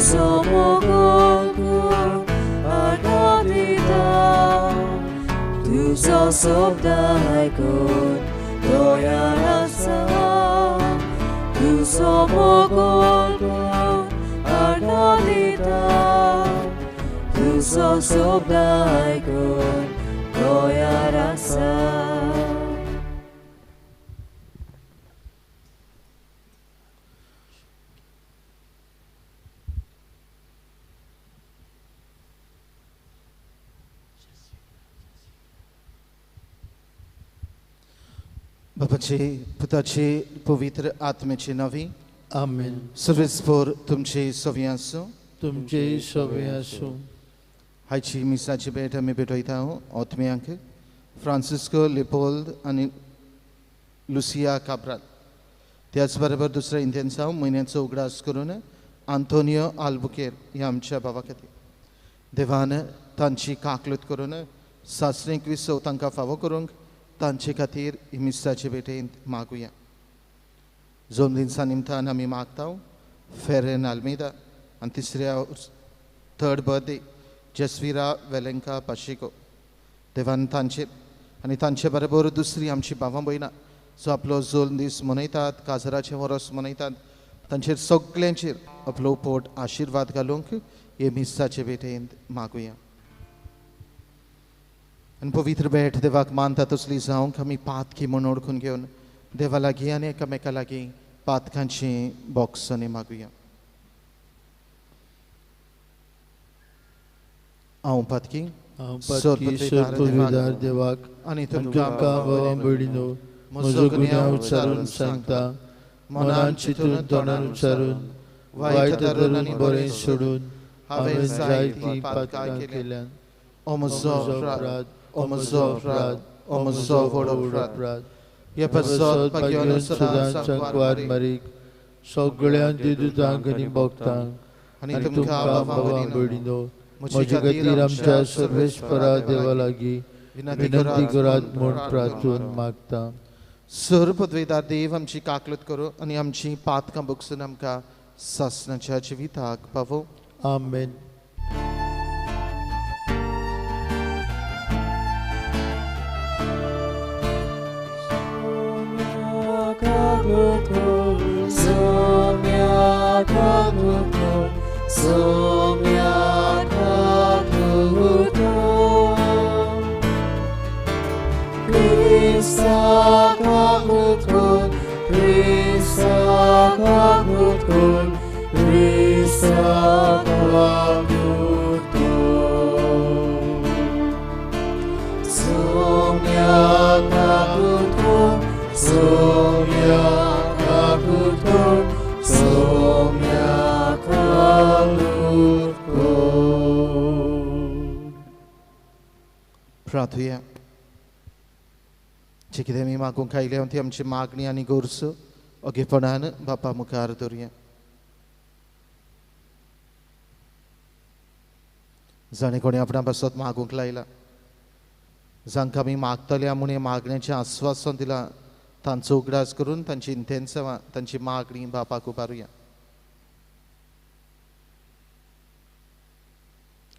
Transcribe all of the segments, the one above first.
somogolgo adadida tu sosobdaikon doyarasa tu somogolgo adadida tu sosobdaikon doyarasa. बापाचे पुताचे पवित्र आत्म्याचे नावे आमेन. सर्वेस्पर तुमचे सवी आसूं. तुमचे सवे आसूं. हायची मिसाची भेट आमी भेटयता आत्म्यांक फ्रांसिस्को लिपोल्ड आनी लुसिया काब्राल. त्याच बरोबर दुसऱ्या इंडियन्स म्हयन्याचो उगडास करून आंतोनियो आल्बुकेर ह्या आमच्या भावा खातीर देवान तांची काकलूत करून सासरेक विसव तांकां फावो करूंक तांचे खातीर मिसाचे भेटेंत मागुया. जोन दिसा निमतान आमी मागता फेरेन आल्मेदा आनी तिसऱ्या थर्ड बर्थडे जसविरा वेलेंका पाशिको देवान तांचेर आनी तांचे बरोबर दुसरी आमची भावां भयणां जो आपलो जोन दीस मनयतात काजराचें वरस मनयतात तांचेर सगळ्यांचेर आपलो पोट आशिर्वाद घालूंक हे मिसाचे भेटेंत मागुया. आनी पवित्र भेट देवाक मानता तसली जावंक आमी पातकी म्हूण ओळखून घेवन देवा लागीं आनी एकामेका लागीं पातकांची बॉक्सांनी मागुया. हांव पातकी सर्पविधार देवाक आनी तुमकां भावां भयणीनो म्हजो गुन्यांव उच्चारून सांगता. मनान चिंतून तोंडान उच्चारून वायट धरून आनी बरें सोडून हांवें जायतीं पातकां केल्यान. ओ म्हजो अपराध, ओ म्हजो अपराध, ओ म्हजो व्हड अपराध. ह्या पसत पाग्योन सदांच वार मारीक सगळ्या दिदूतांक आनी भक्तांक आनी तुमकां भावां भयणीनो म्हजे खातीर आमच्या सर्वेस्परा देवा लागीं विनंती करात म्हूण प्रार्थून मागता. सर्वपदवेदार देव आमची काकलूत करूं आनी आमची पातकां बगसून आमकां सासणाच्या जिविताक पावो. आमेन. प्रार्थुया. जे कितें आमी मागूंक आयल्या ती आमची मागणी आनी गोरस ओगेपणान बापा मुखार दवरया. जाणें कोणी आपणा पासत मागूंक लायला जांकां आमी मागतल्या म्हूण मागण्याचें आस्वासन दिलां तांचो उगडास करून तांची इंतेन्सांवां तांची मागणी बापाक उबारुया.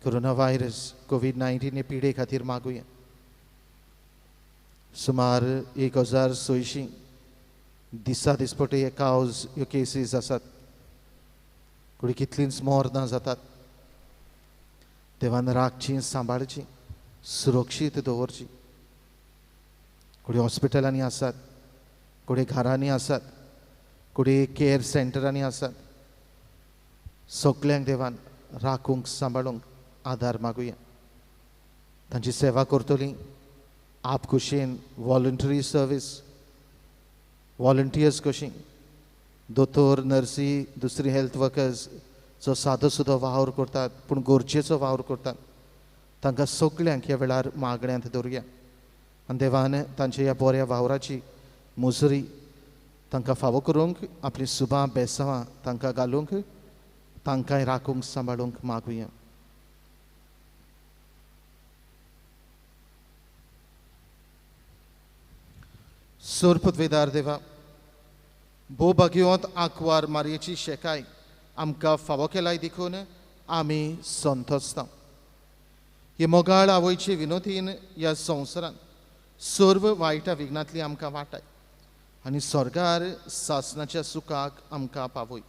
कोरोना व्हायरस कोविड-19 हे पिडे खातीर मागुया. सुमार 1600 दिसा दिसपटे कावज ह्यो केसीस आसात. कुडी कितलींच मोरदां जातात. देवान राखची, सांबाळची, सुरक्षीत दवरची. कुडी हॉस्पिटलांनी आसात, कुडी घरांनी आसात, कुडी केअर सेंटरांनी आसात. सगल्यांक देवान राखूंक सांबाळूंक आधार मागुया. तांची सेवा करतलीं आप कुशीन वॉलंटरी सर्वीस वॉलंटियर्स कशीं दोतोर नर्सी दुसरी हेल्थ वर्कर्स जो सादो सुद्दां वावर करतात पूण गरजेचो वावर करतात तांकां सगल्यांक ह्या वेळार मागण्यांत दवरया. आनी देवान तांच्या ह्या बऱ्या वावराची मुजरी तांकां फावो करूंक आपली सुभां बेसांवां तांकां घालूंक तांकांय राखूंक सांबाळूंक मागुया. सोर पदवेदार देवा भोव भाग्यवंत आंकवार मारयेची शेकाय आमकां फावो केलाय देखून आमी संतोसता. हे मोगाळ आवयचे विनोदीन ह्या संवसारांत सर्व वायटा विघ्नांतली आमकां वाटाय आनी स्वर्गार सासणाच्या सुखाक आमकां पावय.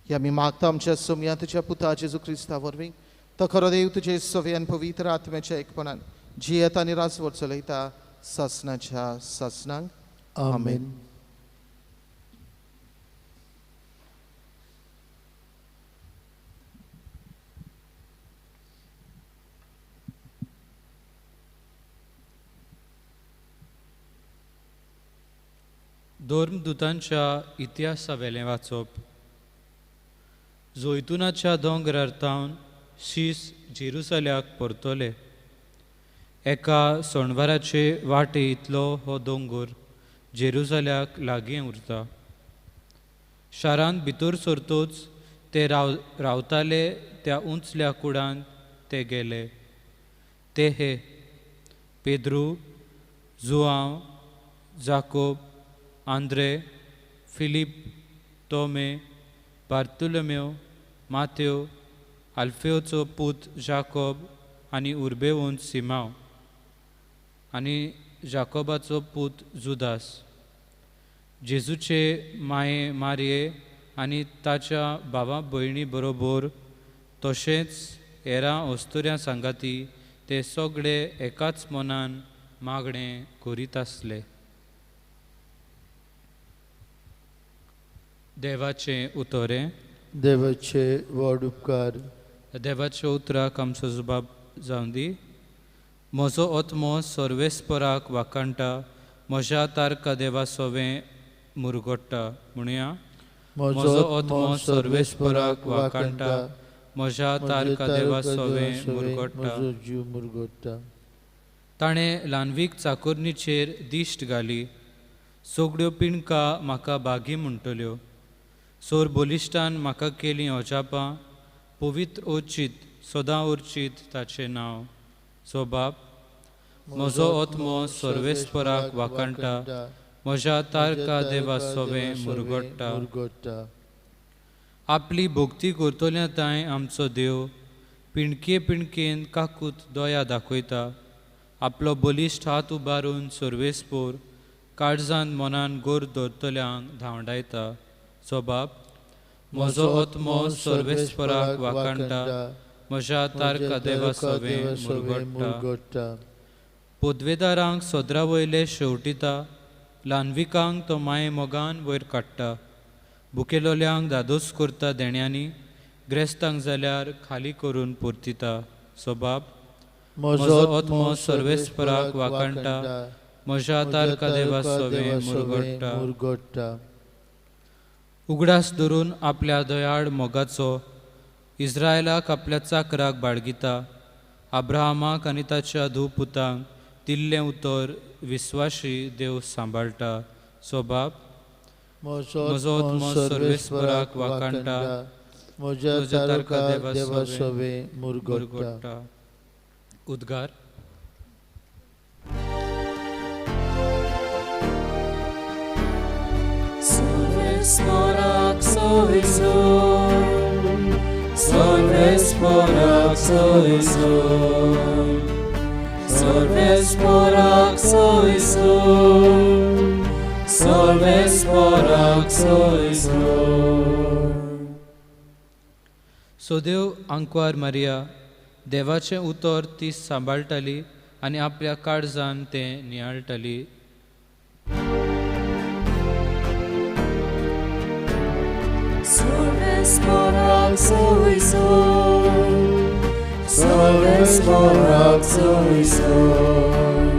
हे आमी मागता आमच्या सोम्या तुज्या पुता जेजू क्रिस्ता वरवीं. तो खरो देव तुजे सव्यान पवित्र आत्म्याच्या एकपणान जियेता आनी रासवर चलयता सासणाच्या सासणांक. आमेन. धर्मदूतांच्या इतिहासावेलें वाचप. जोैतुनाच्या दोंगरांतावन शीस जेरुसल्याक परतले. एका सोणवाराचे वाटे इतलो हो दोंगर जेरुसल्याक लागीं उरता. शारांत भितर सरतूच ते रावताले त्या उंचल्या कुडांत ते गेले. ते हे पेद्रू, जुआंव, जाकोब, आंद्रे, फिलीप, तोमे, बार्तुलोमेव, माथेव, आल्फेवचो पूत जाकोब आनी उर्बेवून सिमाव आनी जाकोबाचो पूत जुदास. जेजूचे माये मारये आनी ताच्या भावा भयणी बरोबर तशेंच हेरां ओस्तुऱ्यां सांगाती ते सगळे एकाच मनान मागणें करीत आसले. देवाचें उतोरें. देवाचे व्हड उपकार. देवाच्या उतराक आमचो जबाब जावन दी. म्हजो ओत्मो सर्वेस्पराक वाकाणटा, म्हज्या तारका देवा सोवें मुरगोडटा. म्हणुया. म्हजो ओत्मो सर्वेस्पराक वाकाणटा, म्हज्या तारका देवा सोवें मुरगोडटा. जीव मुरगोडटा. ताणें ल्हानवीक चाकुर्णीचेर दिश्ट घाली. सगळ्यो पिणकां म्हाका बागी म्हणटल्यो. सोर बोलिश्टान म्हाका केलीं ओजापां. पवित्र ओर्चीत सदां उरचीत ताचें नांव. सो बाप, म्हजो ओत्मो सर्वेस्पराक वाकाणटा, म्हज्या तारका देवा सोवें मुरगोडटा. आपली भोक्ती करतल्या तांय आमचो देव पिणके पिणकेन काकूत दोया दाखयता. आपलो बलिश्ट हात उबारून सर्वेस्पोर काळजांत मनान गोर धरतल्यांक धांवडायता. सो बाप, म्हजो ओत्मो सर्वेस्पराक वाकाणटा, म्हज्या तारका देवा सोवें मुरगोडटा. पोदवेदारांक सोदरा वयले शेवटिता. ल्हानविकांक तो माये मोगान वयर काडटा. भुकेलोल्यांक दादोस करता देण्यांनी. ग्रेस्तांक जाल्यार खाली करून परतिता. सो बाप, म्हजो ओत्मो सर्वेस्पराक वाकाणटा, म्हज्या तारका देवा सोवें मुरगोडटा. उगडास धरून आपल्या दयाळ मोगाचो इस्रायलाक आपल्या चाकराक बाळगिता. अब्राहमाक आनी ताच्या धूव पुतांक दिल्लें उतर विस्वाशी देव सांबाळटा. सो बाप, म्हजो ओत्मो सर्वेस्पराक वाकाणटा, म्हज्या तारका देवा सोवें मुरगोडटा. उद्गार. Sorvesporak soizon, Sorvesporak soizon, Sorvesporak soizon, Sorvesporak soizon. सोदेव आंकवार मारिया देवाचें उतर ती सांबाळटाली आनी आपल्या काळजान तें नियाळटाली. Sorvesporak soizon, Sorvesporak soizon,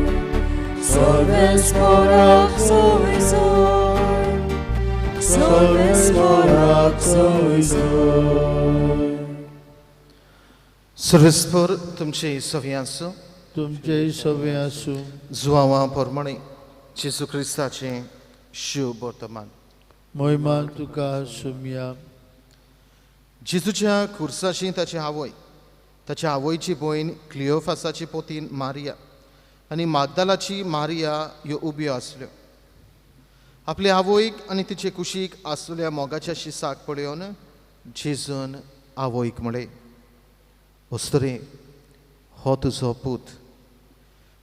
Sorvesporak soizon, Sorvesporak soizon. सर्वेस्पर तुमचे सव्य आसूं. तुमचे सवे आसूं. जुआंवा पोरमणे जेजू क्रिस्ताचें शुभ वर्तमान. महिमा तुका सुम्या. जेजूच्या खुर्साची ताची आवय, ताच्या आवयची भयण क्लियोफासाची पोतीन मारिया आनी मागदालाची मारिया ह्यो उब्यो आसल्यो. आपले आवयक आनी तिचे कुशीक आसलेल्या मोगाच्या शिसाक पळयोवन जेजून आवयक म्हळें, वस्तुरे हो तुजो पूत.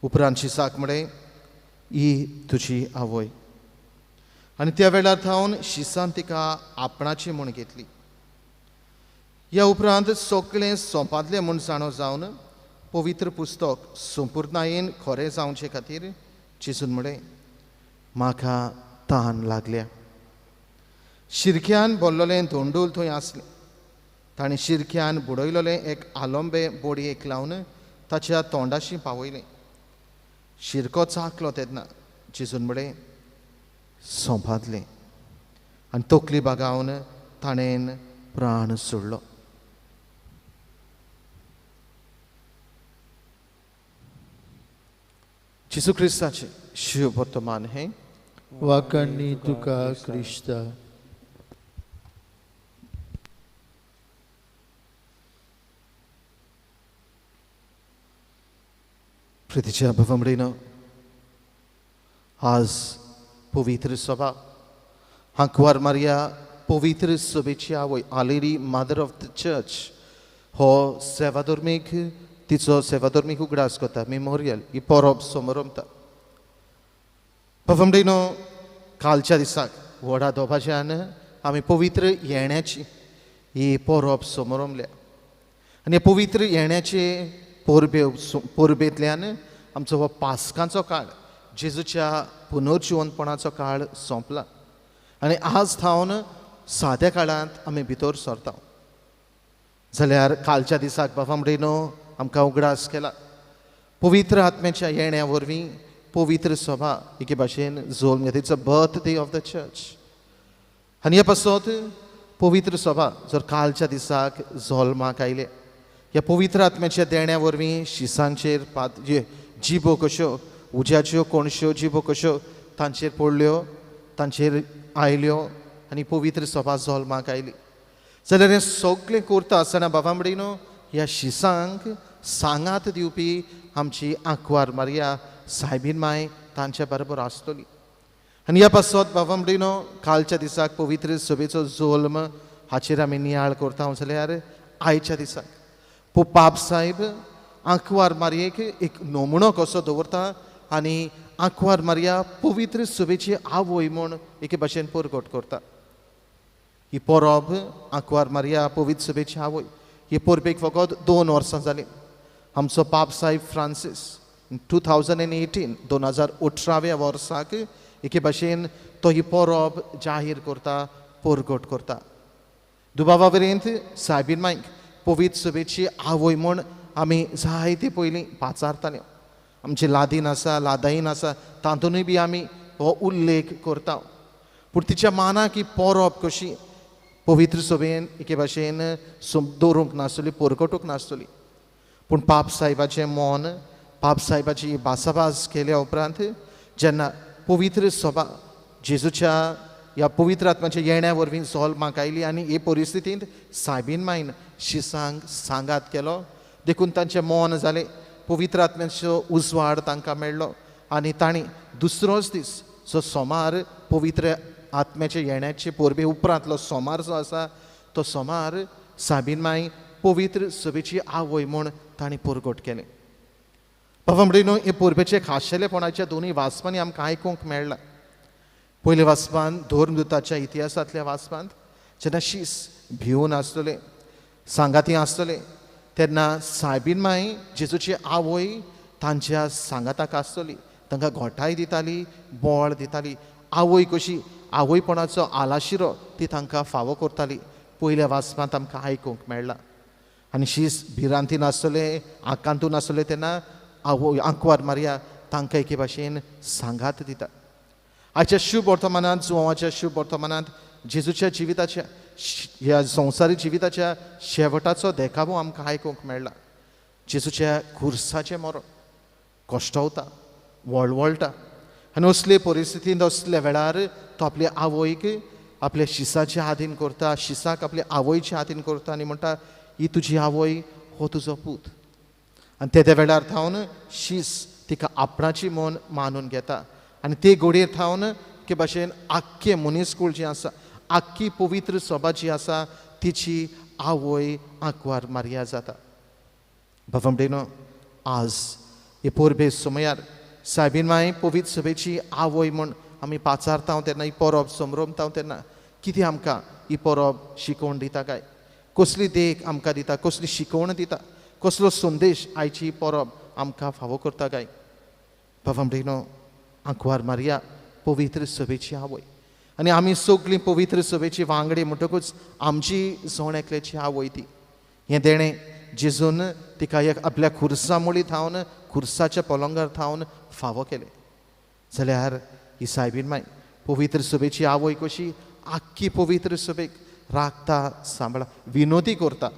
उपरांत शिसाक म्हळें, ही तुजी आवय. आनी त्या वेळार थावन शिसान तिका आपणाची म्हूण घेतली. ह्या उपरांत सगळें सोंपातलें म्हूण जाणो जावन पवित्र पुस्तक संपूर्णयेन खरें जावचे खातीर जेजून म्हळें, म्हाका तान लागल्या. शिरक्यान भरलोलें धोंडूल थंय आसलें. ताणें शिरक्यान बुडयलोलें एक आलंबें बोडयेक लावन ताच्या तोंडाशी पावयलें. शिरको चाखलो तेन्ना जेजून म्हळें, सोंपातलें. आनी तकली बागावन ताणेन प्राण सोडलो. जेजू क्रिस्ताचें शुभ वर्तमान हें वाकांनी तुका क्रिस्ता. प्रितीच्या भावमडीनो, आज पवित्र सभा हांकवार मारिया पवित्र सभेची आवय, आलेरी मदर ऑफ द चर्च, हो सेवाधर्मीक तिचो सेवाधर्मीक उगडास करता, मेमोरियल ही परब समारंभता. भावमडीनो, कालच्या दिसाक व्हडा दोबाज्यान आमी पवित्र येण्याची ही परब समारंभल्या. आनी पवित्र येण्याचे परबेंतल्यान आमचो हो पास्कांचो काळ, जेजूच्या पुनर्जिवनपणाचो काळ सोंपला. आनी आज थावन साद्या काळांत आमी भितर सरता. जाल्यार कालच्या दिसाक बाबामडीनो आमकां उगडास केला. पवित्र आत्म्याच्या येण्या वरवीं पवित्र सभा एके भाशेन जोल्म घेता. It's a birthday of the church. आनी हे पासत पवित्र सभा जर कालच्या दिसाक जल्माक आयले, ह्या पवित्र आत्म्याच्या देण्या वरवीं शिसांचेर जिबो कश्यो, उज्याच्यो कोणश्यो जिबो कश्यो तांचेर पडल्यो, तांचेर आयल्यो आनी पवित्र सभा जल्माक आयली. जाल्यार हें सगळें करता आसतना बाबामडीनो ह्या शिसांक सांगात दिवपी आमची आंकवार मारिया सायबीन माय तांच्या बरोबर आसतली. आनी ह्या पासत बाबामडीनो कालच्या दिसाक पवित्र सभेचो जल्म हाचेर आमी नियाळ करता. जाल्यार आयच्या दिसाक पाप साहेब आंकवार मारयेक एक नमुनो कसो दवरता आनी आंकवार मारिया पवित्र सभेची आवय म्हूण एके भाशेन परगट करता. ही परब आंकवार मारिया पवित्र सभेची आवय ही परबेक फकत 2 वर्सां जालीं. आमचो पाप साहेब फ्रांसीस 2018 वर्साक एके भाशेन तो ही परब जाहीर करता, परगट करता. दुबावा पर्यंत सायबीन मायक पवित्र सभेची आवय म्हूण आमी जायते पयलीं पाचारताल्यो. आमची लादीन आसा, लादायीन आसा, तातूंतय बी आमी हो उल्लेख करता. पूण तिच्या मानाक ही परब कशी पवित्र सभेन एके भाशेन दवरूंक नासतली, परगटूंक नासतली. पूण पाप साहेबाचें मन, पाप साहेबाची भासाभास केल्या उपरांत जेन्ना पवित्र सभा जेजूच्या ह्या पवित्र आत्म्याच्या येण्या वरवीं जल्माक आयली आनी हे परिस्थितींत सायबीन मायन शिसांक सांगात केलो, देखून तांचें मन जालें. पवित्र आत्म्याचो उजवाड तांकां मेळ्ळो आनी तांणी दुसरोच दीस जो सोमार पवित्र आत्म्याच्या येण्याचे परबे उपरांतलो सोमार जो आसा तो सोमार सायबीन माय पवित्र सभेची आवय म्हूण तांणी परगट केलें. बाबा म्हणून हे परबेचे खाशेलेपणाच्या दोनूय वाचपांनी आमकां आयकूंक मेळ्ळां. पयले वाचपान धर्मदुताच्या इतिहासांतल्या वाचपांत जेन्ना शीस भिवून आसतले, सांगाती आसतले, तेन्ना सायबीन माय जेजूची आवय तांच्या सांगाताक आसतली, तांकां घोटाय दिताली, बोळ दिताली. आवय कशी आवयपणाचो आलाशिरो ती तांकां फावो करताली. पयल्या वाचपांत आमकां आयकूंक मेळ्ळां. आनी शीस भिरांतीन आसतले, आकांतून आसतले तेन्ना आवय आंकवार मारिया तांकां एके भाशेन सांगात दिता. आयच्या शुभ वर्तमानांत, जुवांच्या शुभ वर्तमानांत जेजूच्या जिविताच्या ह्या संवसारीक जिविताच्या शेवटाचो देखावो आमकां आयकूंक मेळ्ळा. जेजूच्या खुर्साचें मरण कश्टावता, वळवळटा आनी असले परिस्थितींत, असल्या वेळार तो आपल्या आवयक आपल्या शिसाचे हातीन करता, शिसाक आपल्या आवयच्या हातीन करता आनी म्हणटा, ही तुजी आवय, हो तुजो पूत. आनी त्या वेळार थावन शीस तिका आपणाची मन मानून घेता. आनी ते घडयेर थावन के भाशेन आख्खे मनीसकूळ जें आसा, आख्खी पवित्र सभा जी आसा तिची आवय आंकवार मारिया जाता. भावमडेनो आज हे पोरबे सुमयार सायबीन माय पवित्र सभेची आवय म्हूण आमी पाचारता तेन्ना ही परब समरमता तेन्ना कितें आमकां ही परब शिकोवन दिता काय, कसली देख आमकां दिता, कसली शिकोवण दिता, कसलो संदेश आयची परब आमकां फावो करता काय. भावमडेनो आंकवार मारिया पवित्र सभेची आवय आनी आमी सगळीं पवित्र सभेची वांगडी म्हणटकूच आमची जण एकल्याची आवय ती. हें देणें जेजून तिका एक आपल्या खुर्सा मुळी थावन खुर्साच्या पलंगार थावन फावो केलें. जाल्यार ही सायबीन माय पवित्र सभेची आवय कशी आख्खी पवित्र सभेक राखता, सांबाळा, विनोदी करता.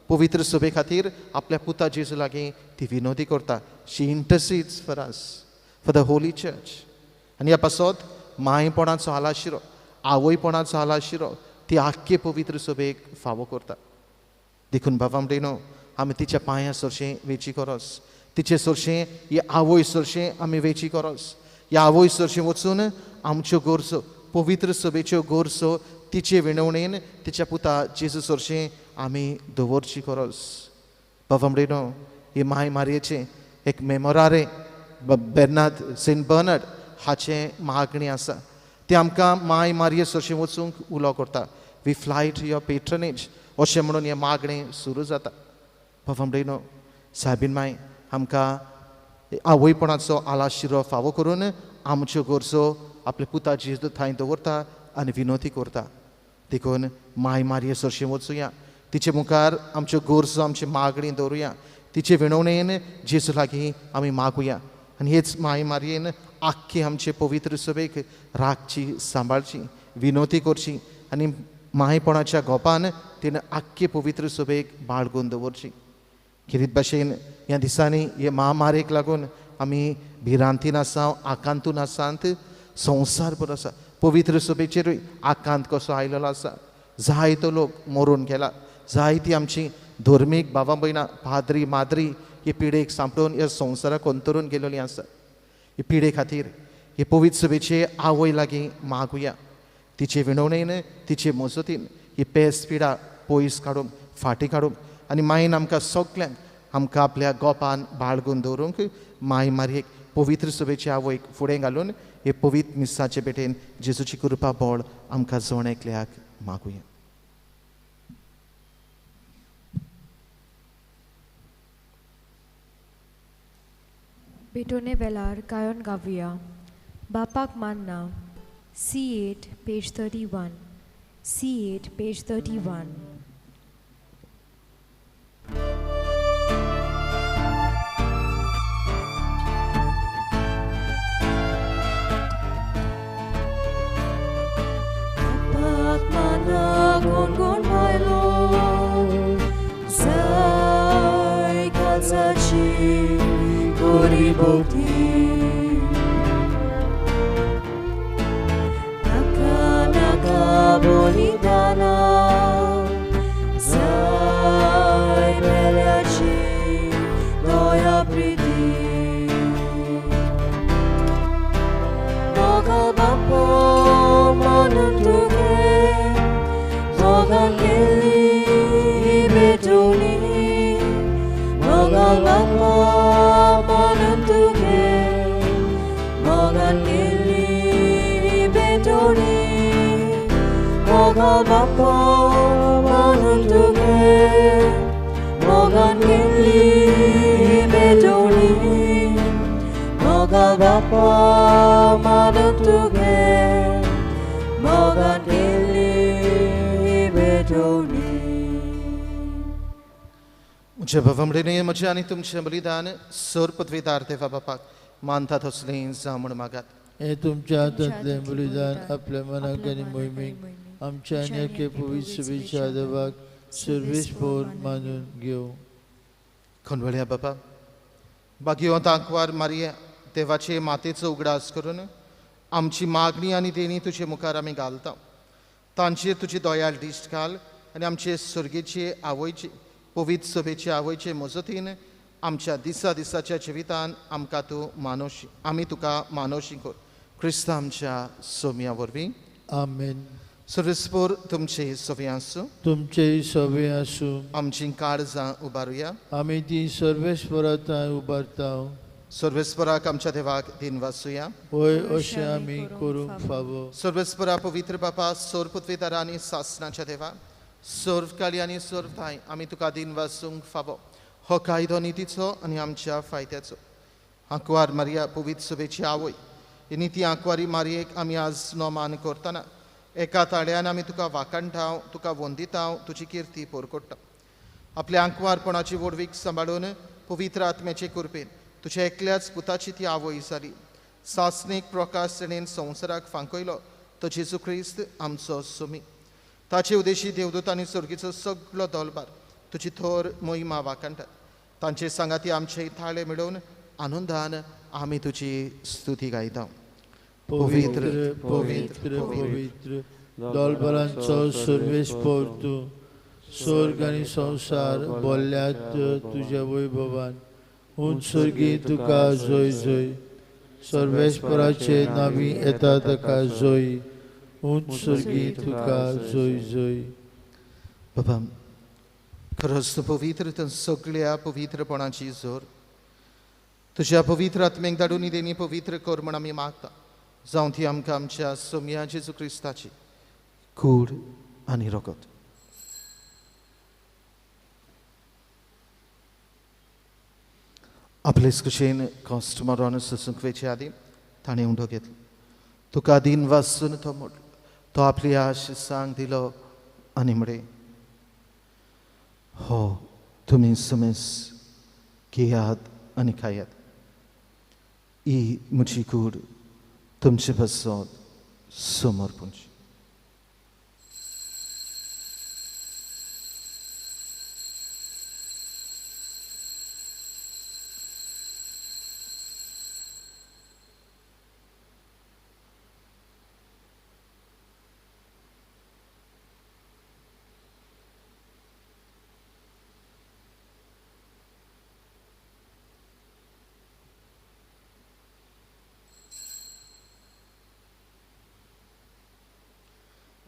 पवित्र सभे खातीर आपल्या पुता जेजू लागीं ती विनोदी करता. She intercedes for us, for the holy church. आनी ह्या पासत मायपणाचो आलाशिरो, आवयपणाचो आलाशिरो ती आख्खे पवित्र सभेक फावो करता. देखून भावमडेनो आमी तिच्या पांयां सरशें वेची करोस, तिचे सरशें ही आवय सरशें आमी वेची करोस. ह्या आवय सरशें वचून आमच्यो गोरसो, पवित्र सभेच्यो गोरसो तिचे विणवणेन तिच्या पुता जेजू सरशें आमी दवरची करोस. भावमडेनो ही माय मारयेचें एक मेमोरारे बेर्नार्ड सेंट बर्नार्ड हाचें मागणी आसा. ते आमकां माय मारये सरशें वचूंक उलो करता. We fly to your patronage अशें म्हणून हें मागणें सुरू जाता. भावमडेनो सायबीन माय आमकां आवयपणाचो आलाशिरो फावो करून आमच्यो गोरसो आपल्या पुता जेजू थंय दवरता आनी विनोदी करता. देखून माय मारये सरशें वचुया, तिचे मुखार आमच्यो गोरसो आमची मागणी दवरुया, तिचे विणवणेन जेजू लागीं आमी मागुया. आनी हेच माय मारयेन आख्खी आमचे पवित्र सभेक राखची, सांबाळची, विनोदी करची आनी मायपणाच्या गोपान तिणें आख्खे पवित्र सभेक बाळगून दवरची. कितें भाशेन ह्या दिसांनी हे महामारेक लागून आमी भिरांतीन आसा, आकांतून आसात. संवसार बरो आसा, पवित्र सभेचेरूय आकांत कसो आयलेलो आसा. जायतो लोक मरून गेला, जायतीं आमची धर्मीक भावां भयणां, पाद्री माद्री हे पिडेक सांपळून ह्या संवसाराक अंतरून गेलेलीं आसा. हे पिडे खातीर हे पवित्र सभेचे आवय लागीं मागुया. तिचे विणवणेन, तिचे मजतीन ही पेस पिडा पयस काडूंक, फाटीं काडूंक आनी मायन आमकां सगल्यांक आमकां आपल्या गोपान बाळगून दवरूंक माय मारयेक, पवित्र सभेचे आवयक फुडें घालून हे पवित्र मिसाचे पेटेन जेजूची कृपा बोळ आमकां जण एकल्याक मागुया. पेटोने वेलार कायन गावया. बापाक मानना. C8 page 31. C8 page 31. Bapak mana gon bailo, zai kalzachi gori bokti. Bolidana zai beliaci doia pridi Bogal bapo manuntuke Bogal kili betoni Bogal bapo manuntuke Bogal kili betoni Moga bapa manuntuke, moga kili betoni. Moga bapa manuntuke, moga kili betoni. म्हज्या भावमडेने म्हजें आनी तुमचें बलिदान sir पदवीदार देवा बापाक मानता तसलें जावं म्हूण मागात. हे तुमच्या हातांतलें बलिदान आपल्या मनाक आनी मोहिमेक आमच्या आनी अख्खे पवित्र सभेच्या देवाक सर्वेस्पोर मानून घेवं. खंडवळ्या बापा, भाग्यवंत आंकवार मारये देवाचे मातेचो उगडास करून आमची मागणी आनी देणी तुजे मुखार आमी घालता. तांचेर तुजी दयाळ दिश्ट घाल आनी आमचे सर्गेचे आवयचे, पवित्र सभेचे आवयचे मजतीन आमच्या दिसा दिसाच्या जिवितान आमकां तूं आमी तुका मानोशी कर. क्रिस्त आमच्या सोम्या वरवीं. आमेन. सर्वेस्पोर तुमचे सवे आसूं तुमचे सवे आसूं आमची काळजां उबारुया आमी ती सर्वेस्परांताय उबारता सर्वेस्पराक आमच्या देवाक दिन वासुया होय अशें आमी करूंक फावो सर्वेस्परा पवित्र बापा सोर पुतवेदारा आनी सासणाच्या देवा सर्वकाळी आनी सर्वदाय आमी तुका दिन वासूंक फावो हो कायदो नितीचो आनी आमच्या फायद्याचो आंकवार मारिया पवित्र सभेची आवय ही निती आंकवारी मारयेक आमी आज नोमान करतना एका ताळ्यान आमी तुका वाखाणटाव तुका वंदिताव तुजी किर्ती पोरकोडटा आपल्या आंकवारपणाची वडवीक सांबाळून पवित्र आत्म्याचे कृपेन तुझ्या एकल्याच पुताची ती आवय जाली सासणीक प्रकाश ताणेन संवसाराक फांकयलो तो जेजू क्रिस्त आमचो सुमी ताचे उदेशी देवदूत आनी सर्गीचो सगळो दलबार तुजी थोर मोहिमा वाखाणटात तांचे सांगाती आमचे थाळे मेळोवन आनंदान आमी तुजी स्तुती गायता पवित्र पवित्र पवित्र दलबलांचो सर्वेस्पर तूं स्वर्ग आनी संवसार बोल्ल्यात तुज्या वैभवान उंचसर्गी तुका जय जय सर्वेस्पराचे नावी येता ताका जय उंचसर्गी तुका जय जय बाबा खरोच तूं पवित्र तर सगळ्या पवित्रपणाची जोर तुज्या पवित्र आत्मेक धाडून देणी पवित्र कर म्हण आमी मागता जावं ती आमकां आमच्या सोम्या जेजू क्रिस्ताची कूड आनी रगत आपलेच कशेन कॉस्ट मारून ससूंक वेचे आदी ताणें उंडो घेतलो तुका दिन वाचून तो म्हटलो तो आपली आश सांग दिलो आनी म्हळे हो तुमी समेस घेयात आनी खायात ही म्हजी कूड तुमचे बसत समोर पुंजी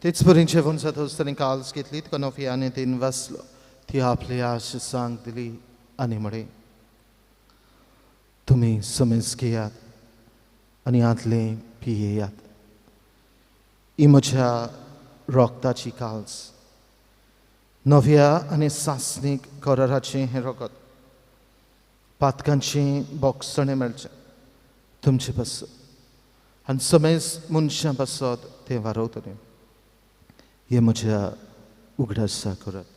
तेच पर्यंत जेवण जाता आसतना काल्स घेतली तुका नोफियाने तीन वाचलो ती आपली आश सांग दिली आनी म्हळे तुमी समेज घेयात आनी आदले पियेयात ही म्हज्या रोगताची काल्स नव्या आनी सासणीक कराराचें हें रगत पातकांचें बोगसणें मेळचें तुमचे बसत आनी समेज मनशां बसत तें वारवतलें हे म्हज्या उगडासा करात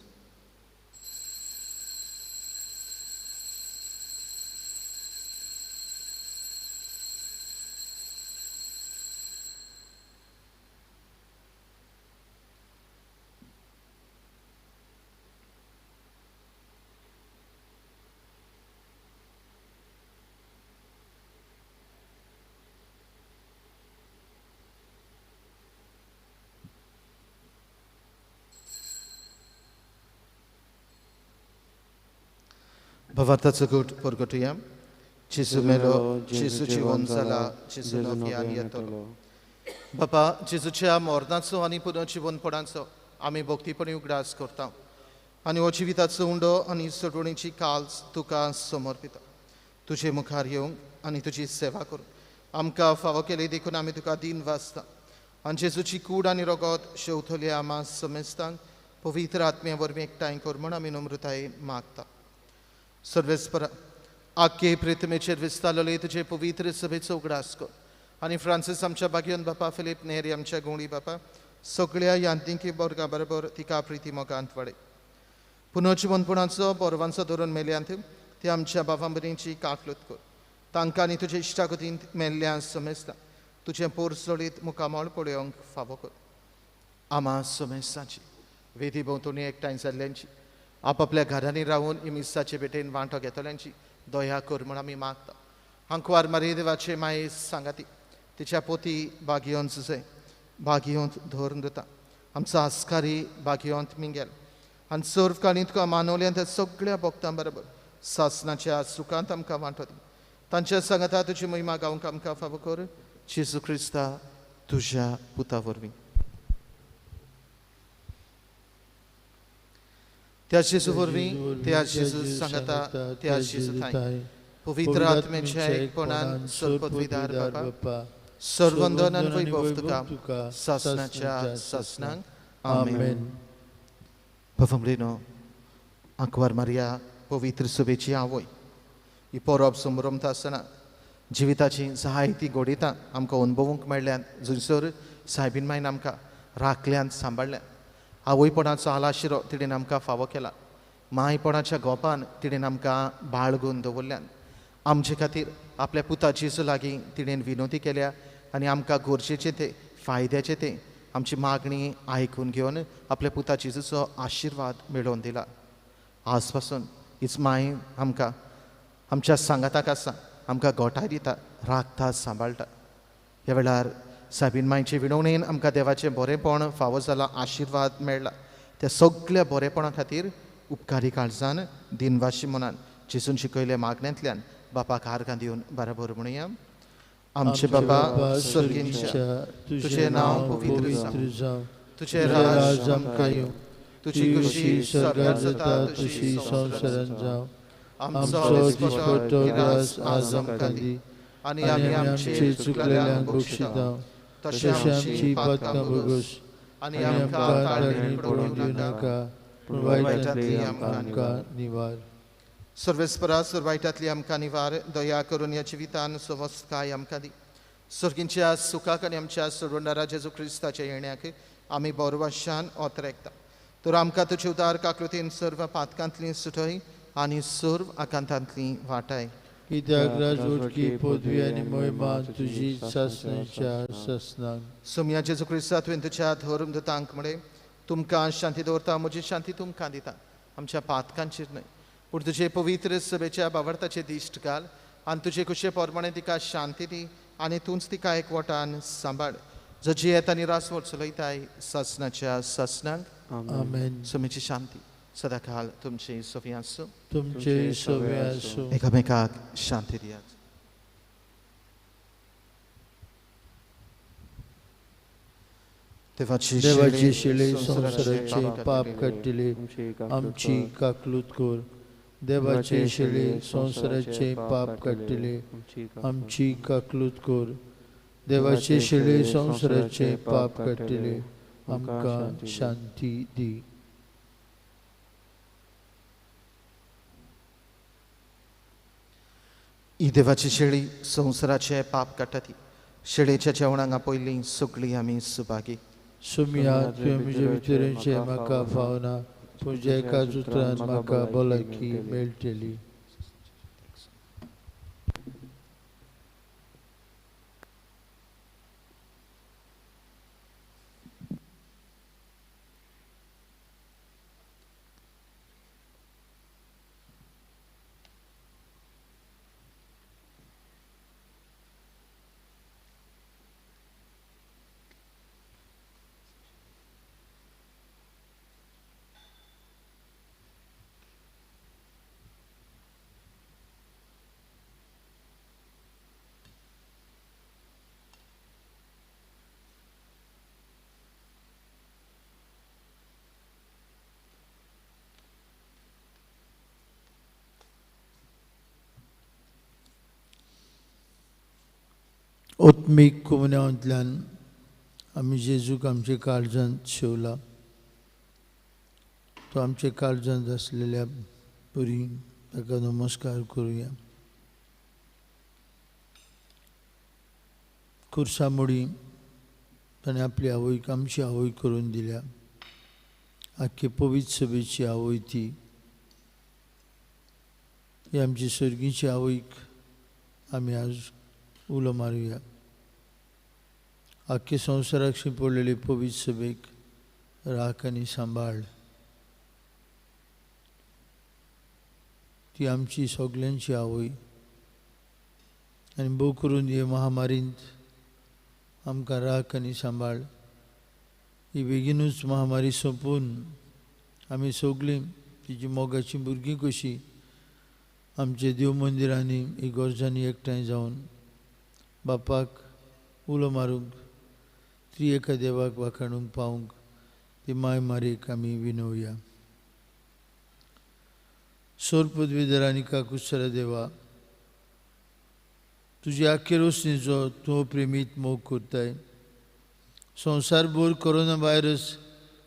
Bawartaco gut porgotuję. Jezu melo, Jezu ci wonzala, Jezu nofian yatolo. Baba, Jezucia mornaco ani punoci wonpodanco, आम्ही भक्तीपणे उगडास करता आणि हो जिविताचो उंडो आणि सडवणीची काल्स तुका समर्पिता तुझे मुखार येवंक आणि तुझी सेवा करूं आमकां फावो केले देखून आमी तुका दिन वाचता आनी जेजूची कूड आनी रगत शेवथले आमा समेस्तांक पवित्र आत्म्या वरवीं एकठांय कर म्हण आमी नम्रतायेन मागता सर्वेस्परा आख्खे प्रेतमेचेर विस्तारलेले तुजे पवित्र सभेचो उगडास कर आनी फ्रांसीस आमच्या बागयोन बापा फिलीप नेरी आमच्या गोंडी बापा सगळ्या यांत्रिकी वर्गा बरोबर तिका प्रिती मोगांत वाडय पुनर्जीवनपणाचो बोरवांचो धरून मेल्यांत ते आमच्या बाबांबरींची काकलूत कर तांकां आनी तुजे इश्टागतींत मेल्ल्या समेस्ता तुजें पोरसोळीत मुखामळ पळोवंक फावो कर आमा समेस्ताची वेदी भोंवतणी एकठांय जाल्ल्यांची आपापल्या घरांनी रावून इमिसाचे भेटेन वांटो घेतल्यांची दया कर म्हण आमी मागता हांकवार मारी देवाचे माये सांगाती तिच्या पोती बागयोंत जुजे बागयोंत धरून दिता आमचो आस्कारी बागयोंत मिंगेल आनी सर्व काळी तुका मानवल्यान त्या सगळ्या भक्तां बरोबर सासणाच्या सुखांत आमकां वांटो दी तांच्या सांगाता तुजी महिमा गावंक आमकां फावो कर जेजू क्रिस्ता तुज्या पुता वरवीं त्याच जेजू वरवीं त्याच जेजू सांगता त्याच जेजू थाय पवित्र आत्म्याच्या एकपणान सर्पदविदार बापा सर्वंदन आनी वैभव तुका ससनाच्या ससनांक आमेन. पफमरेनो आंकवार मारिया पवित्र सभेची आवय ही परब संभ्रमता आसतना जिविताची जायती घोडितां आमकां अनुभवूंक मेळ्ळ्यान जंयसर सायबीन मायन आमकां राखल्यान सांबाळल्यान. आवयपणाचो आलाशिरो तिणेन आमकां फावो केला. मायपणाच्या गोपान तिणेन आमकां बाळगून दवरल्यान. आमचे खातीर आपल्या पुता जेजू लागीं तिणेन विनोदी केल्या आनी आमकां गरजेचें तें फायद्याचें तें आमची मागणी आयकून घेवन आपल्या पुता जेजूचो आशिर्वाद मेळोवन दिला. आज पासून हीच माय आमकां आमच्या सांगाताक आसा, आमकां गोठाय दिता, राखता, सांबाळटा. ह्या वेळार साबीन मायचे विणवणेन आमकां देवाचें बरेंपण फावो जाला, आशिर्वाद मेळ्ळा. त्या सगळ्या बरेपणा खातीर उपकारी काळजान दिनवाशी मनान जेजून शिकयल्या मागण्यांतल्यान बापाक आर्गां दिवन बराबर म्हणुया. आमचे बाबा स्वर्गींच्या तुजें नांव पवित्र जावं, तुजें राज आमकां येवं, तुजी खुशी स्वर्गार जाता तशी संवसारांत जावं. आमचो दिसपट्टो ग्रास आज आमकां दी आनी आमी आमचे चुकलेल्यांक बक्षिता तशें आमची पातकां बगोस आनी आमकां ताळणेंत पडूंक दिवं नाका पूण वायटांतली आमकां निवार. सर्वेस्परा वायटांतली आमकां निवार. दया करून ह्या जिवितान सवस्काय आमकां दी. सर्गींच्या सुखाक आनी आमच्या सोडवणारा जेजू क्रिस्ताच्या येण्याक आमी बोरवाशान ओतरेकता. तर आमकां तुजे उदार काकृतीन सर्व पातकांतली सुटय आनी सर्व आकांतांतली वाटाय. कित्याक राजवटकी पदवी आनी महिमा तुजी ससनाच्या ससनांक. सोम्या जेजू क्रिस्ता तुवें तुज्या धर्मदूतांक म्हळे तुमकां शांती दवरता, म्हजी शांती तुमकां दिता. आमच्या पातकांचेर न्हय पूण तुजे पवित्र सभेच्या बावरताचे दिश्ट घाल आनी तुजे कुशे पोरमाणे तिका शांती दी आनी तूंच तिका एकवटान सांबाळ. जजी येता निरासवट चलयताय ससनाच्या ससनांक आमेन. सोमेची शांती सदा काल तुमचे सोबी आसूं. तुमचे सोबे आसूं. एकामेकाक शांती दियात. देवाची शिले संवसाराचे पाप काडटले आमची काकलूत कर. देवाचे शिले संवसाराचे पाप काडटले आमची काकलूत कर. देवाचे शिले संवसाराचे पाप काडटले आमकां शांती दी. ही देवाची शेळी संवसाराचे पाप काडटा ती. शेळेच्या जेवणाक पयलीं सगळीं आमी सुभागी. सुमिया तुवें म्हजे भितरेचे म्हाका फावना तुज्या एकाच उतरान म्हाका भलायकी मेळटली. ओत्मीक कोमन्यांतल्यान आमी जेजूक आमचे काळजांत शेवला. तो आमचे काळजांत आसलेल्या पुरी ताका नमस्कार करुया. खुर्सा मोडी ताणें आपली आवयक आमची आवय करून दिल्या. आख्खे पवित्र सभेची आवय ती. ही आमची सर्गीची आवयक आमी आज उलो मारुया. आख्खे संवसाराक शिंपडलेली पवित्र सभेक राख आनी सांबाळ. ती आमची सगल्यांची आवय आनी भोव करून हे महामारींत आमकां राख आनी सांबाळ. ही बेगीनूच महामारी सोंपून आमी सगळीं तिची मोगाची भुरगीं कशी आमचे देव मंदिरांनी इगोर्जांनी एकठांय जावन बापाक उलो मारूंक त्रिएका देवाक वाखाणूंक पावूंक ती माय मारेक आमी विनवया. सोर पदवीधरानिका कुशल देवा, तुझे आख्खे रोशनीचो तूं प्रेमीत मोग करताय. संवसारभर कोरोना व्हायरस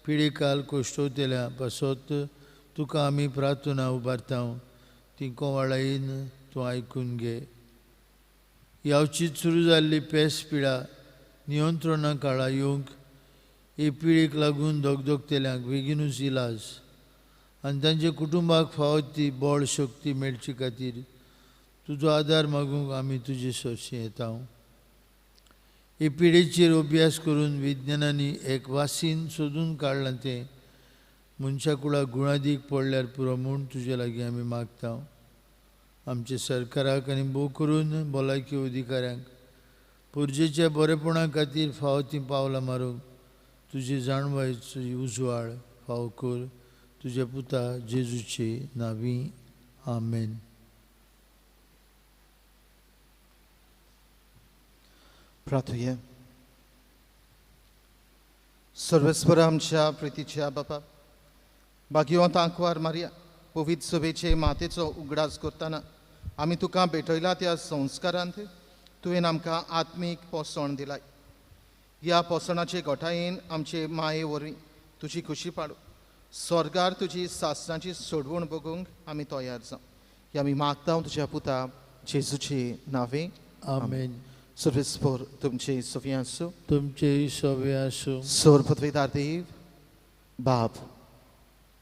पिडेकाल कोश्टवतेल्या पासत तुका आमी प्रार्थना उबारता. तिंको वाळायन तूं आयकून घे. यावचीत सुरू जाल्ली पेस पिडा नियंत्रणा काळा येवंक हे पिडेक लागून दोगदोगतेल्यांक बेगीनूच इलाज आनी तांचे कुटुंबाक फावो ती बळ शक्ती मेळचे खातीर तुजो आदार मागूंक आमी तुजे सोशी येता. हे पिडेचेर अभ्यास करून विज्ञानांनी एक वासीन सोदून काडलां तें मनशा कुळाक गुणादीक पडल्यार पुरो म्हूण तुजे लागीं आमी मागता. आमच्या सरकाराक आनी भोव करून भलायकी अधिकाऱ्यांक पुर्जेच्या बरेपणा खातीर फावो ती पावलां मारूंक तुजी जाणवायेची उजवाड फावो कर. तुज्या पुता जेजूचे नांवी. आमेन. प्रार्थूया. सर्वेस्पर आमच्या प्रितीच्या बापा, भाग्यवंत आंकवार मारिया, पवित्र सभेचे मातेचो उगडास करतना आमी तुका भेटयला त्या संस्कारांत तुवें आमकां आत्मीक पोसण दिलाय. ह्या पोसणाचे घोटायेन आमचे माये वरवीं तुजी खुशी पाडू. स्वर्गार तुजी सासणाची सोडवण बगूंक आमी तयार जावं. हे आमी मागता तुज्या पुता जेजूचे नांवे. आमेन. सर्वेस्पर तुमचे सोफी आसूं. तुमचे सवे आसूं. सोर पदवीदार देव, बाप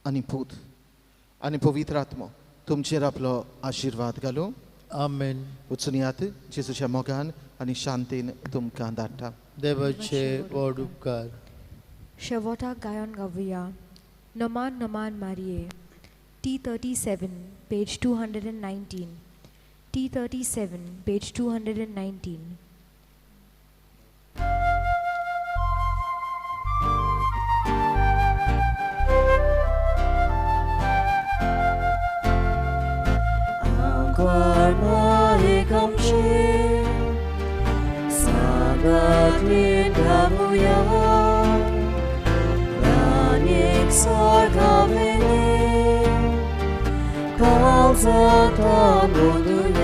आनी पूत आनी पवित्र आत्मो तुमचेर आपलो आशिर्वाद घालूं. आमेन. वचून यात जेजूच्या मोगान आनी शांतेन तुमकां धाडटा. देवाचे व्हड उपकार. शेवटाक गायन गावया. नमान नमान मारिये. T37 page 219. T37 page 219. Guarda kamshi sagatrin gavuya ranik sargavene kalzata boduya